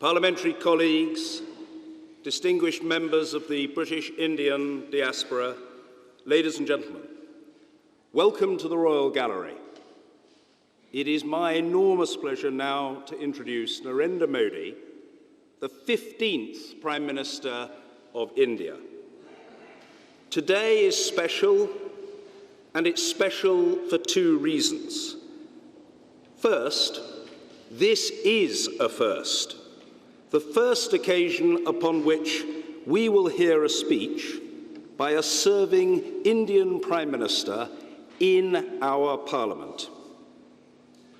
Parliamentary colleagues, distinguished members of the British Indian diaspora, ladies and gentlemen, welcome to the Royal Gallery. It is my enormous pleasure now to introduce Narendra Modi, the 15th Prime Minister of India. Today is special, and it's special for two reasons. First, this is a first. The first occasion upon which we will hear a speech by a serving Indian Prime Minister in our Parliament.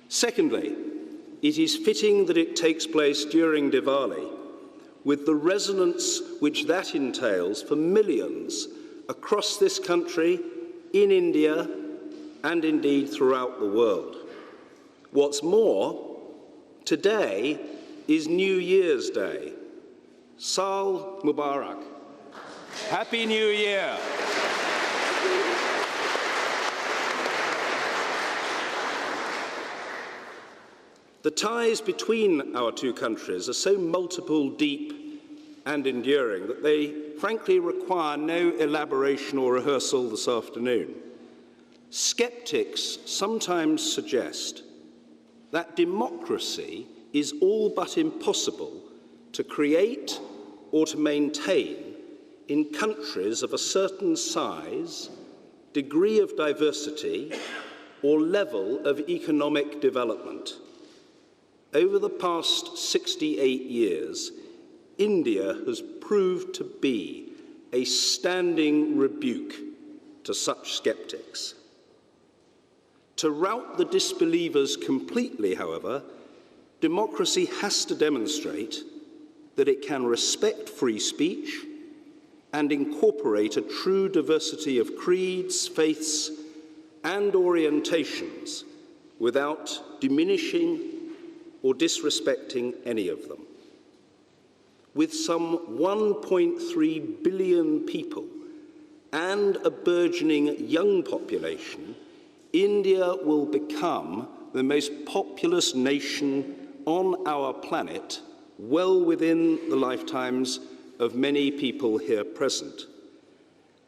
Secondly, it is fitting that it takes place during Diwali, with the resonance which that entails for millions across this country, in India, and indeed throughout the world. What's more, today is New Year's Day. Saal Mubarak. Happy New Year. The ties between our two countries are so multiple, deep, and enduring that they frankly require no elaboration or rehearsal this afternoon. Skeptics sometimes suggest that democracy is all but impossible to create or to maintain in countries of a certain size, degree of diversity, or level of economic development. Over the past 68 years, India has proved to be a standing rebuke to such skeptics. To rout the disbelievers completely, however, democracy has to demonstrate that it can respect free speech and incorporate a true diversity of creeds, faiths, and orientations without diminishing or disrespecting any of them. With some 1.3 billion people and a burgeoning young population, India will become the most populous nation on our planet, well within the lifetimes of many people here present.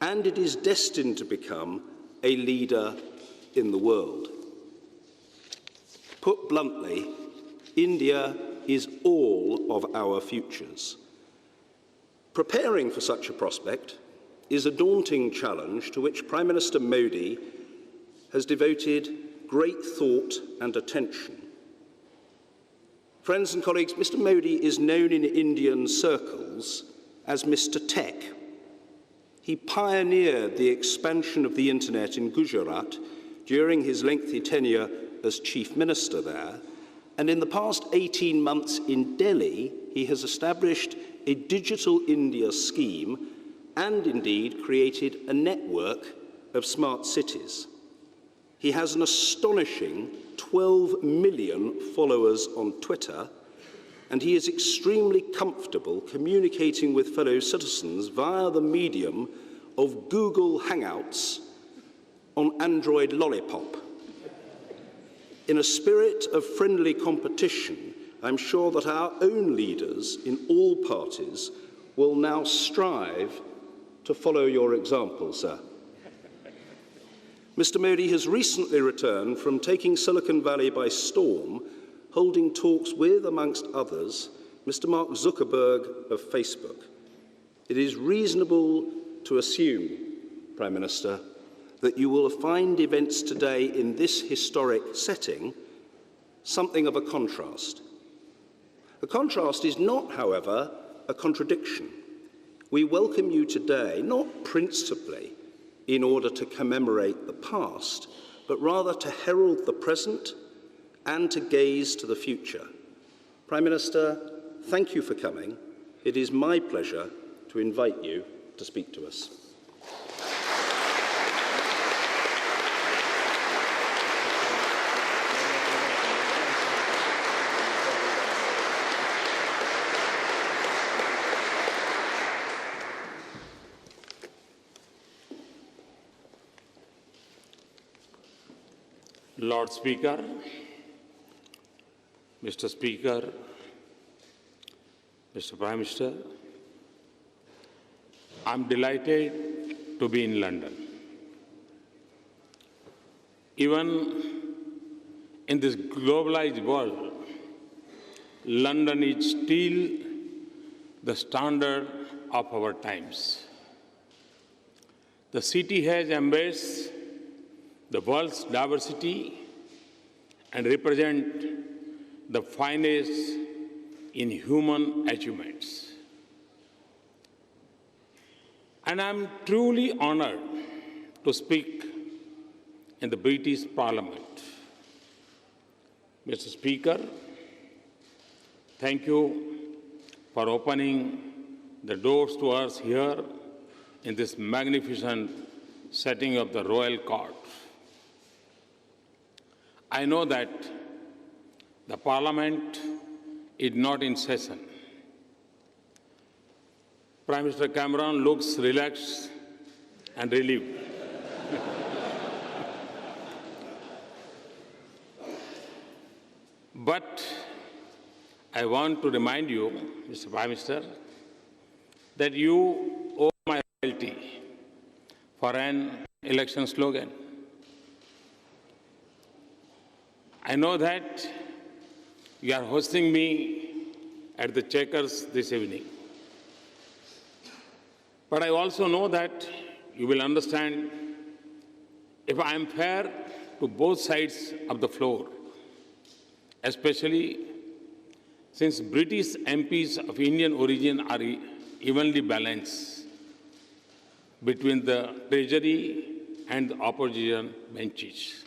And it is destined to become a leader in the world. Put bluntly, India is all of our futures. Preparing for such a prospect is a daunting challenge to which Prime Minister Modi has devoted great thought and attention. Friends and colleagues, Mr. Modi is known in Indian circles as Mr. Tech. He pioneered the expansion of the internet in Gujarat during his lengthy tenure as Chief Minister there, and in the past 18 months in Delhi, he has established a Digital India scheme and indeed created a network of smart cities. He has an astonishing 12 million followers on Twitter, and he is extremely comfortable communicating with fellow citizens via the medium of Google Hangouts on Android Lollipop. In a spirit of friendly competition, I'm sure that our own leaders in all parties will now strive to follow your example, sir. Mr. Modi has recently returned from taking Silicon Valley by storm, holding talks with, amongst others, Mr. Mark Zuckerberg of Facebook. It is reasonable to assume, Prime Minister, that you will find events today in this historic setting something of a contrast. The contrast is not, however, a contradiction. We welcome you today, not principally in order to commemorate the past, but rather to herald the present and to gaze to the future. Prime Minister, thank you for coming. It is my pleasure to invite you to speak to us. Lord Speaker, Mr. Speaker, Mr. Prime Minister, I'm delighted to be in London. Even in this globalized world, London is still the standard of our times. The city has embraced the world's diversity and represent the finest in human achievements. And I'm truly honored to speak in the British Parliament. Mr. Speaker, thank you for opening the doors to us here in this magnificent setting of the Royal Court. I know that the Parliament is not in session. Prime Minister Cameron looks relaxed and relieved. But I want to remind you, Mr. Prime Minister, that you owe my loyalty for an election slogan. I know that you are hosting me at the Checkers this evening. But I also know that you will understand if I am fair to both sides of the floor, especially since British MPs of Indian origin are evenly balanced between the Treasury and the opposition benches.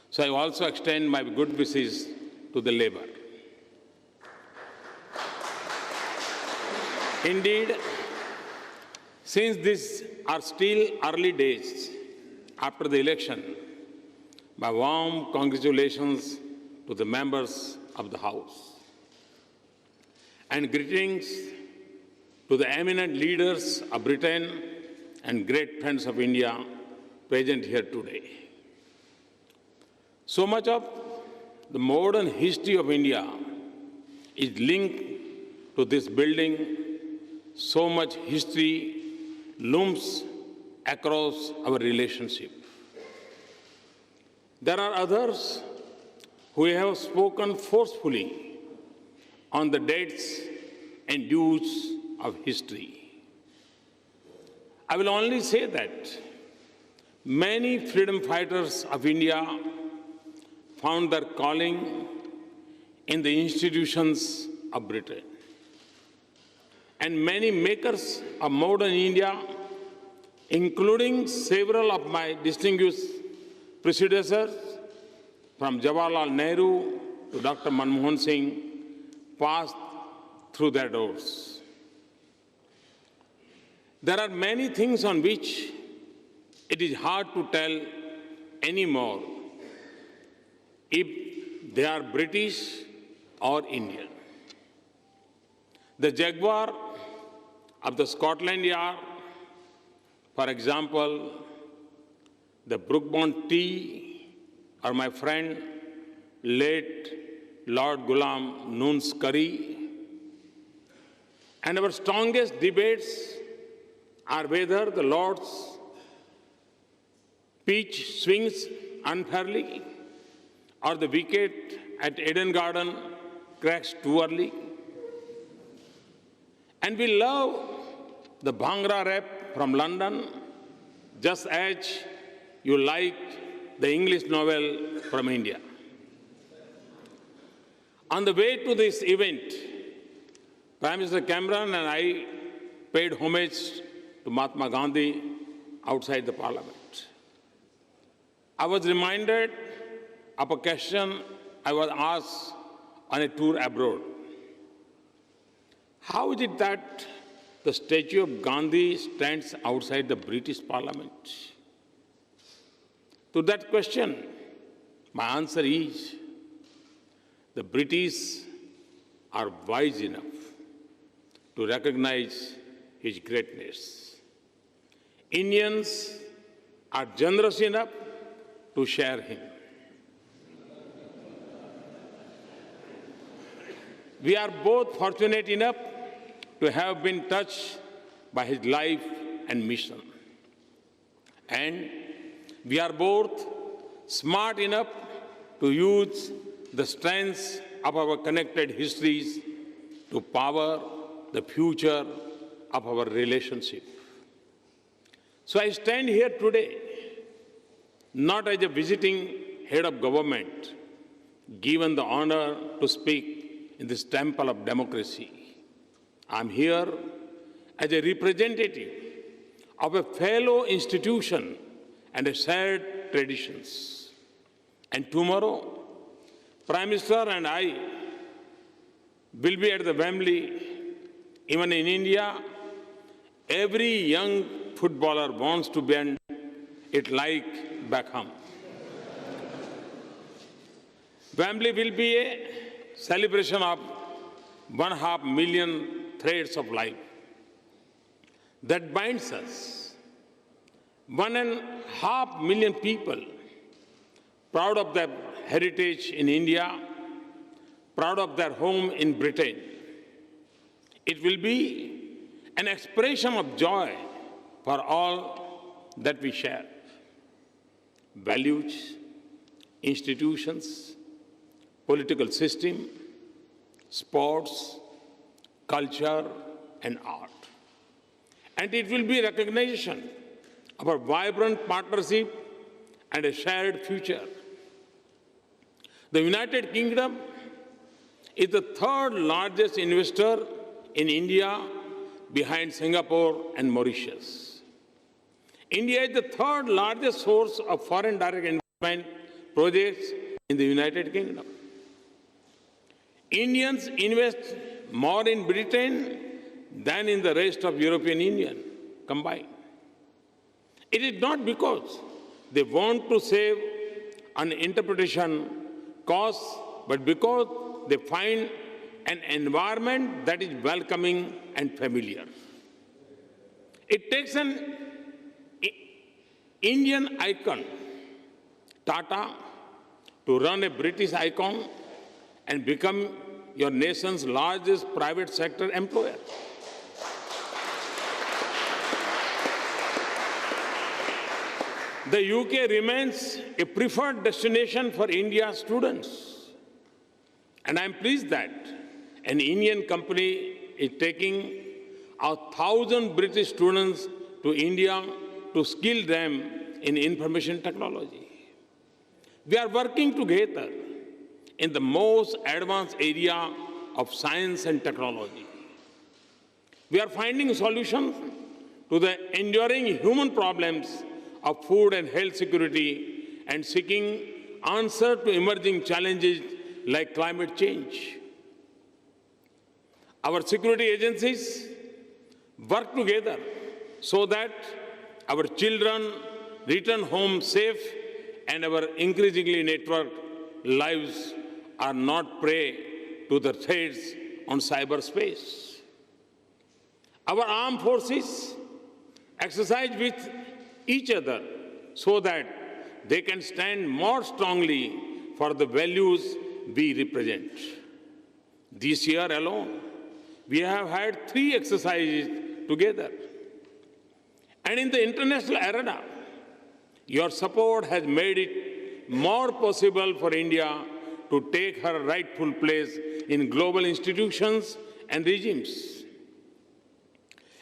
So I also extend my good wishes to the Labour. Indeed, since these are still early days after the election, my warm congratulations to the members of the House and greetings to the eminent leaders of Britain and great friends of India present here today. So much of the modern history of India is linked to this building. So much history looms across our relationship. There are others who have spoken forcefully on the dates and dues of history. I will only say that many freedom fighters of India found their calling in the institutions of Britain. And many makers of modern India, including several of my distinguished predecessors, from Jawaharlal Nehru to Dr. Manmohan Singh, passed through their doors. There are many things on which it is hard to tell anymore if they are British or Indian. The Jaguar of the Scotland Yard, for example, the Brookbond tea, or my friend, late Lord Ghulam Noon's curry. And our strongest debates are whether the Lord's pitch swings unfairly or the wicket at Eden Garden cracks too early. And we love the Bhangra rap from London, just as you like the English novel from India. On the way to this event, Prime Minister Cameron and I paid homage to Mahatma Gandhi outside the Parliament. I was reminded of a question I was asked on a tour abroad. How is it that the statue of Gandhi stands outside the British Parliament? To that question, my answer is, the British are wise enough to recognize his greatness. Indians are generous enough to share him. We are both fortunate enough to have been touched by his life and mission. And we are both smart enough to use the strengths of our connected histories to power the future of our relationship. So I stand here today not as a visiting head of government, given the honor to speak in this temple of democracy. I'm here as a representative of a fellow institution and a shared traditions. And tomorrow, Prime Minister and I will be at the Wembley. Even in India, every young footballer wants to bend it like back home. Wembley will be a celebration of 1.5 million threads of life that binds us. 1.5 million people proud of their heritage in India, proud of their home in Britain. It will be an expression of joy for all that we share. Values, institutions, political system, sports, culture, and art. And it will be recognition of a vibrant partnership and a shared future. The United Kingdom is the third largest investor in India behind Singapore and Mauritius. India is the third largest source of foreign direct investment projects in the United Kingdom. Indians invest more in Britain than in the rest of European Union combined. It is not because they want to save on interpretation costs, but because they find an environment that is welcoming and familiar. It takes an Indian icon, Tata, to run a British icon and become your nation's largest private sector employer. The UK remains a preferred destination for India students. And I'm pleased that an Indian company is taking 1,000 British students to India to skill them in information technology. We are working together in the most advanced area of science and technology. We are finding solutions to the enduring human problems of food and health security and seeking answers to emerging challenges like climate change. Our security agencies work together so that our children return home safe and our increasingly networked lives are not prey to the threats on cyberspace. Our armed forces exercise with each other so that they can stand more strongly for the values we represent. This year alone, we have had 3 exercises together. And in the international arena, your support has made it more possible for India to take her rightful place in global institutions and regimes.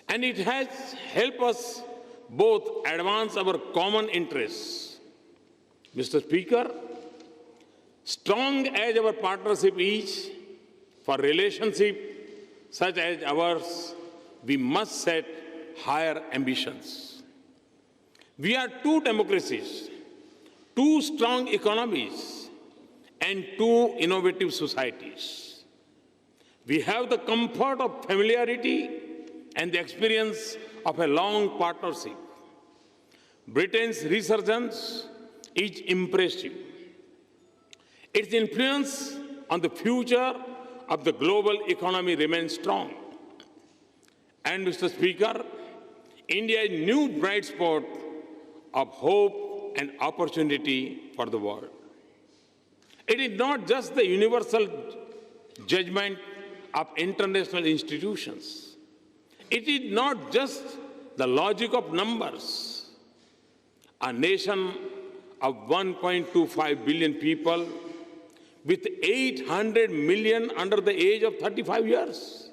And it has helped us both advance our common interests. Mr. Speaker, strong as our partnership is, for relationship such as ours, we must set higher ambitions. We are 2 democracies, 2 strong economies, and 2 innovative societies. We have the comfort of familiarity and the experience of a long partnership. Britain's resurgence is impressive. Its influence on the future of the global economy remains strong. And, Mr. Speaker, India's new bright spot of hope and opportunity for the world. It is not just the universal judgment of international institutions, It is not just the logic of numbers. A nation of 1.25 billion people with 800 million under the age of 35 years.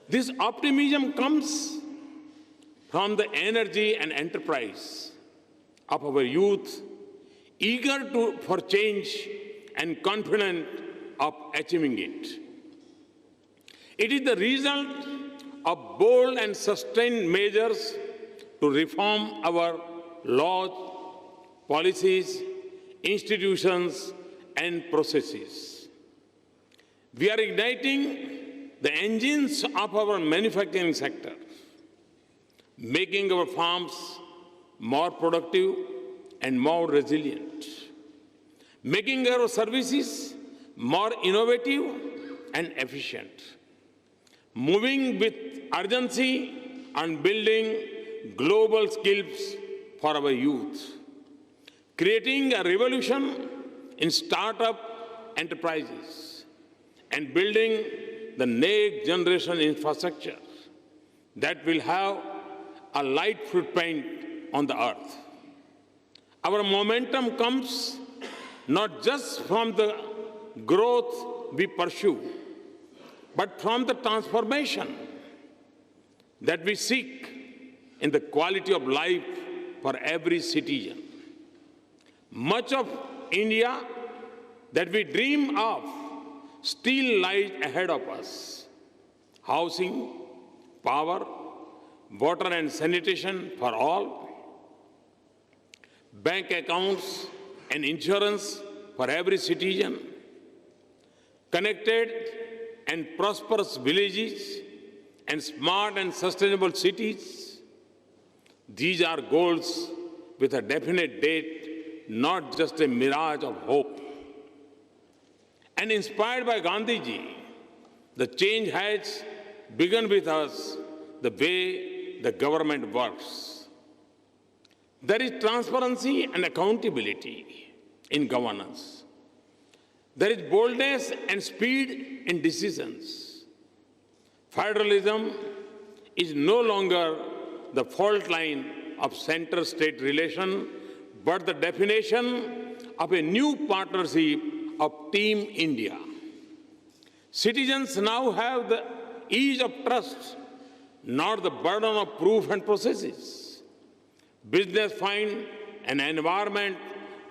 This optimism comes from the energy and enterprise of our youth, eager for change and confident of achieving it. It is the result of bold and sustained measures to reform our laws, policies, institutions, and processes. We are igniting the engines of our manufacturing sector, making our farms more productive and more resilient, making our services more innovative and efficient, moving with urgency on building global skills for our youth, creating a revolution in startup enterprises, and building the next generation infrastructure that will have a light footprint on the earth. Our momentum comes not just from the growth we pursue, but from the transformation that we seek in the quality of life for every citizen. Much of India that we dream of still lies ahead of us. Housing, power, water and sanitation for all, bank accounts and insurance for every citizen, connected and prosperous villages, and smart and sustainable cities. These are goals with a definite date, not just a mirage of hope. And inspired by Gandhiji, the change has begun with us, the way the government works. There is transparency and accountability in governance. There is boldness and speed in decisions. Federalism is no longer the fault line of center-state relation, but the definition of a new partnership of Team India. Citizens now have the ease of trust, not the burden of proof and processes. Business find an environment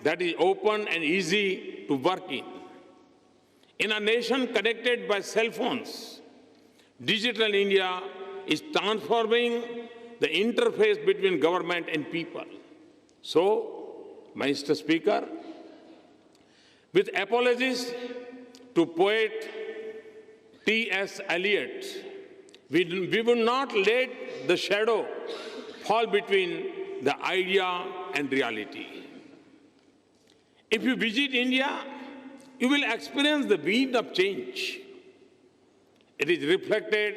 that is open and easy to work in. In a nation connected by cell phones, Digital India is transforming the interface between government and people. So, Mr. Speaker, with apologies to poet T.S. Eliot, we will not let the shadow fall between the idea and reality. If you visit India, you will experience the wind of change. It is reflected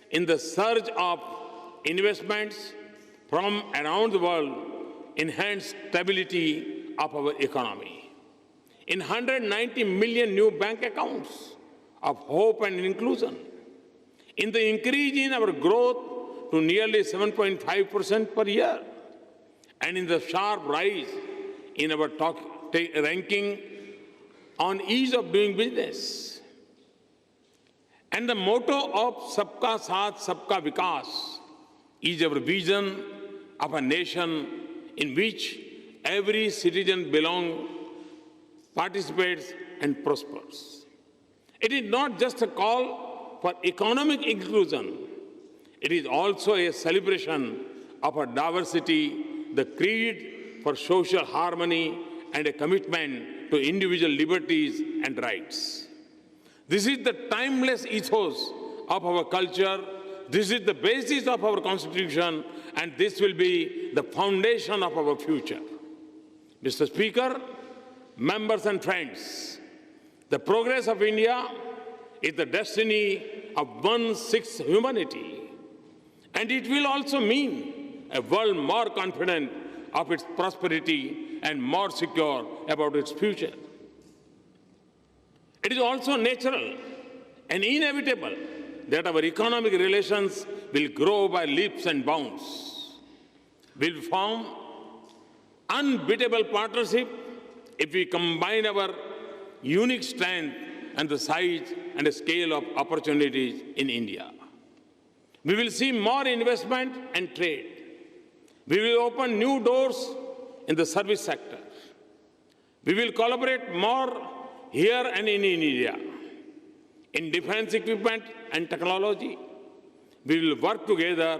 in the surge of investments from around the world, enhanced stability of our economy. In 190 million new bank accounts of hope and inclusion, in the increase in our growth to nearly 7.5% per year, and in the sharp rise in our ranking on ease of doing business. And the motto of Sabka Saath, Sabka Vikas is our vision of a nation in which every citizen belongs, participates, and prospers. It is not just a call for economic inclusion. It is also a celebration of our diversity, the creed for social harmony, and a commitment to individual liberties and rights. This is the timeless ethos of our culture. This is the basis of our Constitution, and this will be the foundation of our future. Mr. Speaker, members and friends, the progress of India is the destiny of 1/6 humanity, and it will also mean a world more confident of its prosperity and more secure about its future. It is also natural and inevitable that our economic relations will grow by leaps and bounds. We'll form unbeatable partnership if we combine our unique strength and the size and the scale of opportunities in India. We will see more investment and trade. We will open new doors in the service sector. We will collaborate more here and in India. In defense equipment and technology, we will work together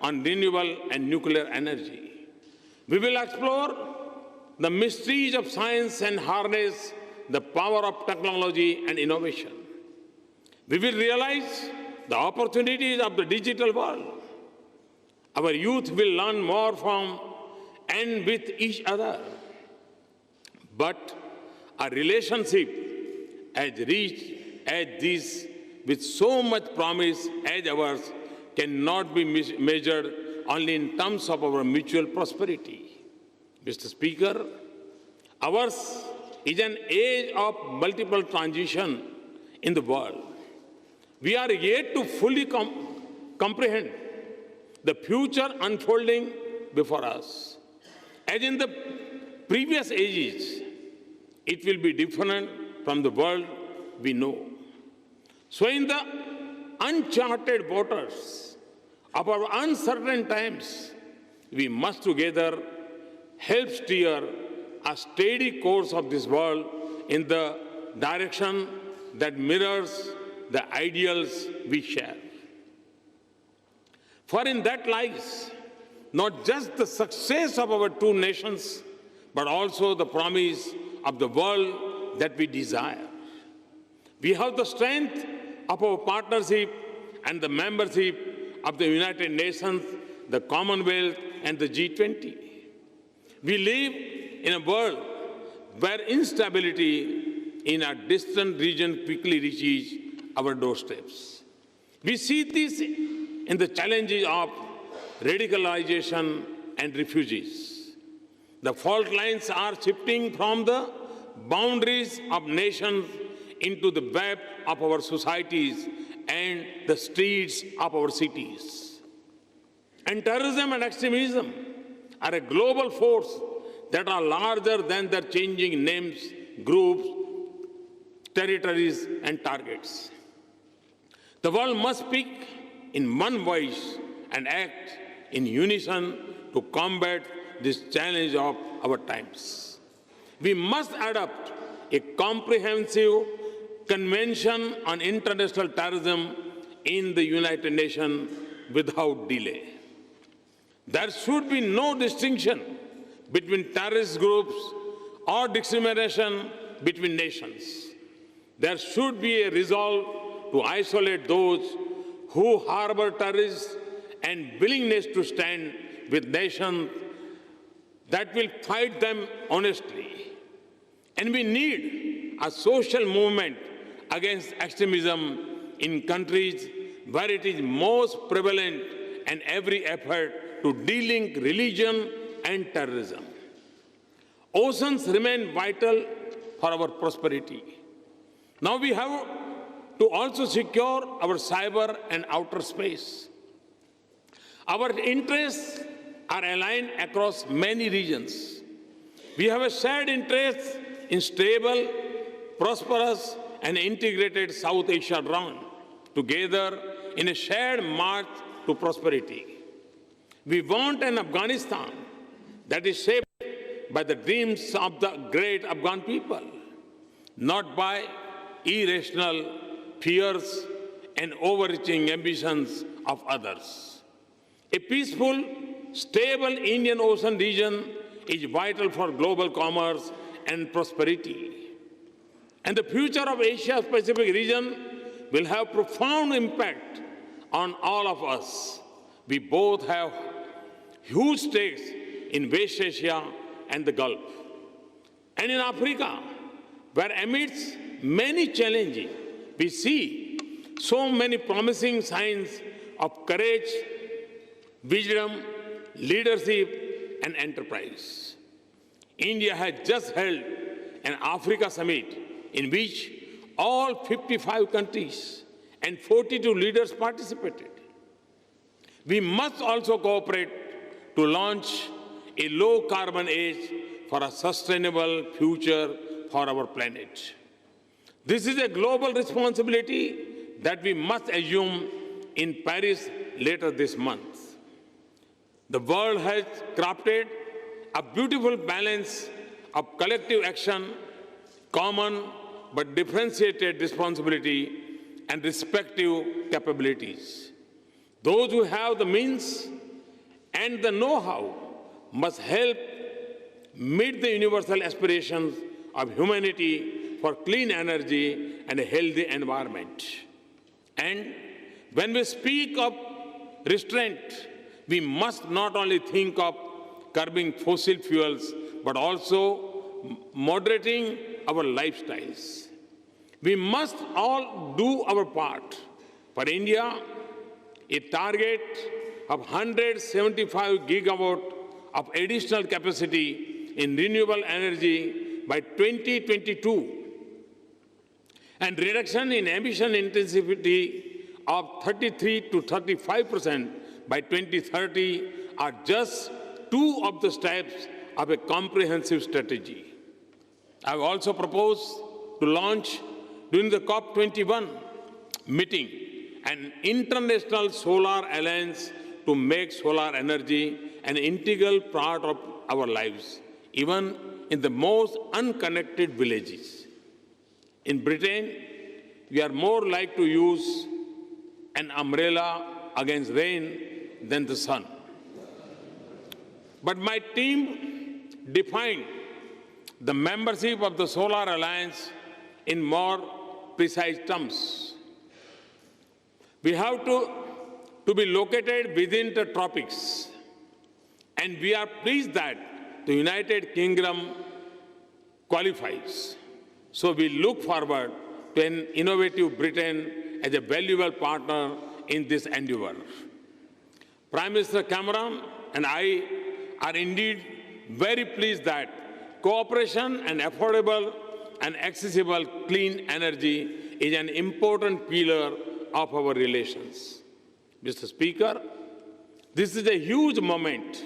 on renewable and nuclear energy. We will explore the mysteries of science and harness the power of technology and innovation. We will realize the opportunities of the digital world. Our youth will learn more from and with each other. But a relationship as rich as this, with so much promise as ours, cannot be measured only in terms of our mutual prosperity. Mr. Speaker, ours is an age of multiple transition in the world. We are yet to fully comprehend the future unfolding before us. As in the previous ages, it will be different from the world we know. So in the uncharted waters of our uncertain times, we must together help steer a steady course of this world in the direction that mirrors the ideals we share. For in that lies not just the success of our two nations, but also the promise of the world that we desire. We have the strength of our partnership and the membership of the United Nations, the Commonwealth, and the G20. We live in a world where instability in a distant region quickly reaches our doorsteps. We see this in the challenges of radicalization and refugees. The fault lines are shifting from the boundaries of nations into the web of our societies and the streets of our cities. And terrorism and extremism are a global force that are larger than their changing names, groups, territories, and targets. The world must speak in one voice and act in unison to combat this challenge of our times. We must adopt a comprehensive Convention on International Terrorism in the United Nations without delay. There should be no distinction between terrorist groups or discrimination between nations. There should be a resolve to isolate those who harbor terrorists and willingness to stand with nations that will fight them honestly. And we need a social movement against extremism in countries where it is most prevalent, and every effort to de-link religion and terrorism. Oceans remain vital for our prosperity. Now we have to also secure our cyber and outer space. Our interests are aligned across many regions. We have a shared interest in stable, prosperous, and integrated South Asia round, together in a shared march to prosperity. We want an Afghanistan that is shaped by the dreams of the great Afghan people, not by irrational fears and overreaching ambitions of others. A peaceful, stable Indian Ocean region is vital for global commerce and prosperity. And the future of Asia-Pacific region will have profound impact on all of us. We both have huge stakes in West Asia and the Gulf. And in Africa, where amidst many challenges, we see so many promising signs of courage, wisdom, leadership, and enterprise. India has just held an Africa summit in which all 55 countries and 42 leaders participated. We must also cooperate to launch a low-carbon age for a sustainable future for our planet. This is a global responsibility that we must assume in Paris later this month. The world has crafted a beautiful balance of collective action, common but differentiated responsibility, and respective capabilities. Those who have the means and the know-how must help meet the universal aspirations of humanity for clean energy and a healthy environment. And when we speak of restraint, we must not only think of curbing fossil fuels, but also moderating our lifestyles. We must all do our part. For India, a target of 175 gigawatt of additional capacity in renewable energy by 2022 and reduction in emission intensity of 33 to 35% by 2030 are just two of the steps of a comprehensive strategy. I have also proposed to launch during the COP21 meeting an international solar alliance to make solar energy an integral part of our lives, even in the most unconnected villages. In Britain, we are more like to use an umbrella against rain than the sun. But my team defined the membership of the Solar Alliance in more precise terms. We have to be located within the tropics, and we are pleased that the United Kingdom qualifies. So we look forward to an innovative Britain as a valuable partner in this endeavor. Prime Minister Cameron and I are indeed very pleased that cooperation and affordable and accessible clean energy is an important pillar of our relations. Mr. Speaker, this is a huge moment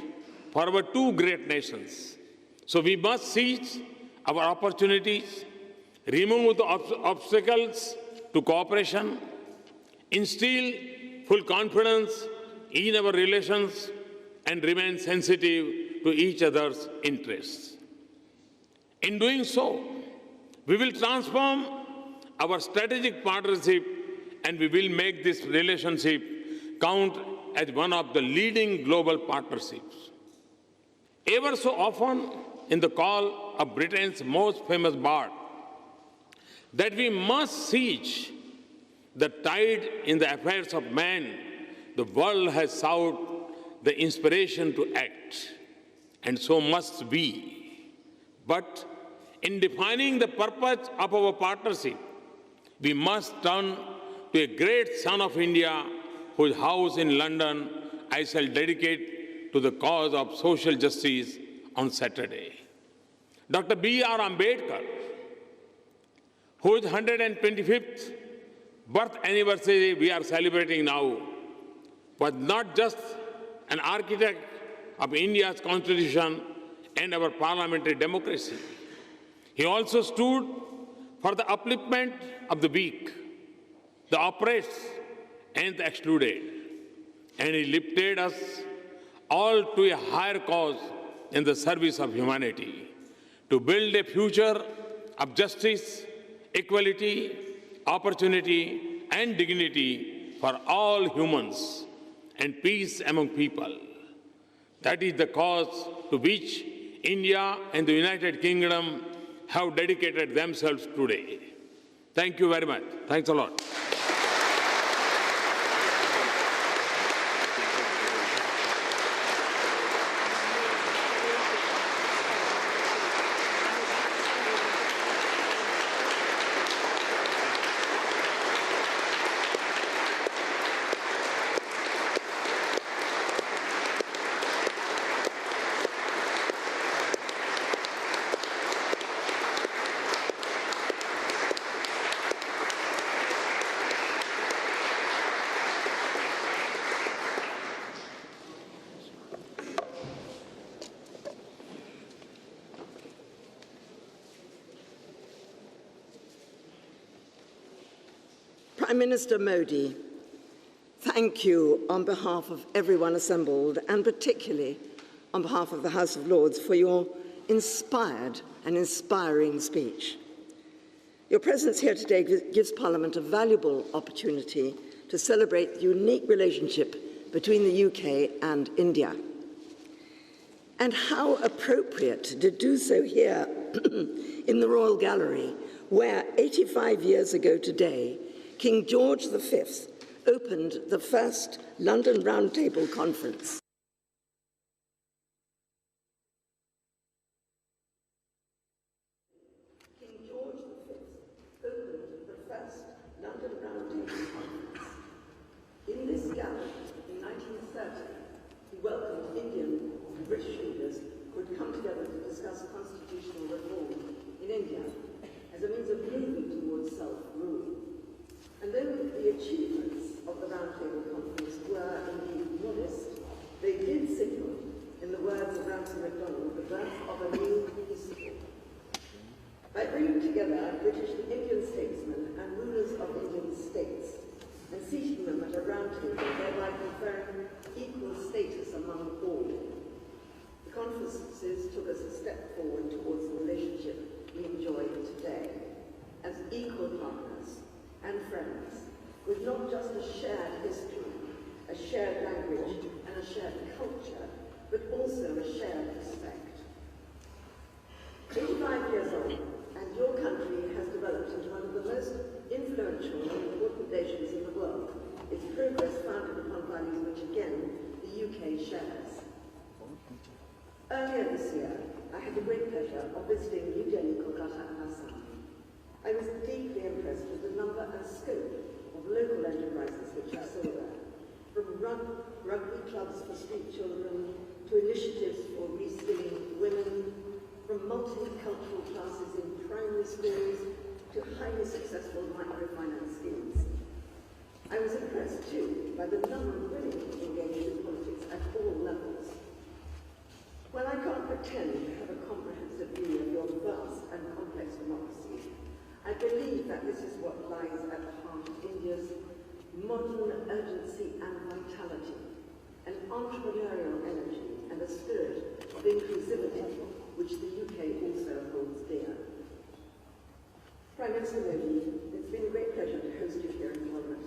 for our two great nations. So we must seize our opportunities, remove the obstacles to cooperation, instill full confidence in our relations, and remain sensitive to each other's interests. In doing so, we will transform our strategic partnership and we will make this relationship count as one of the leading global partnerships. Ever so often, in the call of Britain's most famous bard, that we must seize the tide in the affairs of man, the world has sought the inspiration to act, and so must we. But in defining the purpose of our partnership, we must turn to a great son of India whose house in London I shall dedicate to the cause of social justice on Saturday. Dr. B.R. Ambedkar, whose 125th birth anniversary we are celebrating now, was not just an architect of India's constitution and our parliamentary democracy. He also stood for the upliftment of the weak, the oppressed, and the excluded. And he lifted us all to a higher cause in the service of humanity, to build a future of justice, equality, opportunity, and dignity for all humans, and peace among people. That is the cause to which India and the United Kingdom have dedicated themselves today. Thank you very much. Thanks a lot. Prime Minister Modi, thank you on behalf of everyone assembled, and particularly on behalf of the House of Lords, for your inspired and inspiring speech. Your presence here today gives Parliament a valuable opportunity to celebrate the unique relationship between the UK and India. And how appropriate to do so here in the Royal Gallery, where 85 years ago today, King George V opened the first London Roundtable Conference. King George V opened the first London Roundtable Conference. In this gallery, in 1930, he welcomed Indian and British leaders who had come together to discuss constitutional reform in India as a means of moving towards self-rule. And though the achievements of the Roundtable Conference were indeed modest, they did signal, in the words of Ramsay MacDonald, the birth of a new history. By bringing together British and Indian statesmen and rulers of Indian states and seating them at a round table, thereby conferring equal status among all, the conferences took us a step forward towards the relationship we enjoy today as equal partners and friends, with not just a shared history, a shared language, and a shared culture, but also a shared respect. 85 years on, and your country has developed into one of the most influential and important nations in the world, its progress founded upon values which, again, the UK shares. Earlier this year, I had the great pleasure of visiting New Delhi, Kolkata, and Assam. I was deeply impressed with the number and scope of local enterprises which I saw there, from rugby clubs for street children to initiatives for reskilling women, from multicultural classes in primary schools to highly successful microfinance schemes. I was impressed too by the number of women engaged in politics at all levels. While I can't pretend to have a comprehensive view of your vast and complex democracy, I believe that this is what lies at the heart of India's modern urgency and vitality, an entrepreneurial energy and a spirit of inclusivity, which the UK also holds dear. Prime Minister Modi, it's been a great pleasure to host you here in Parliament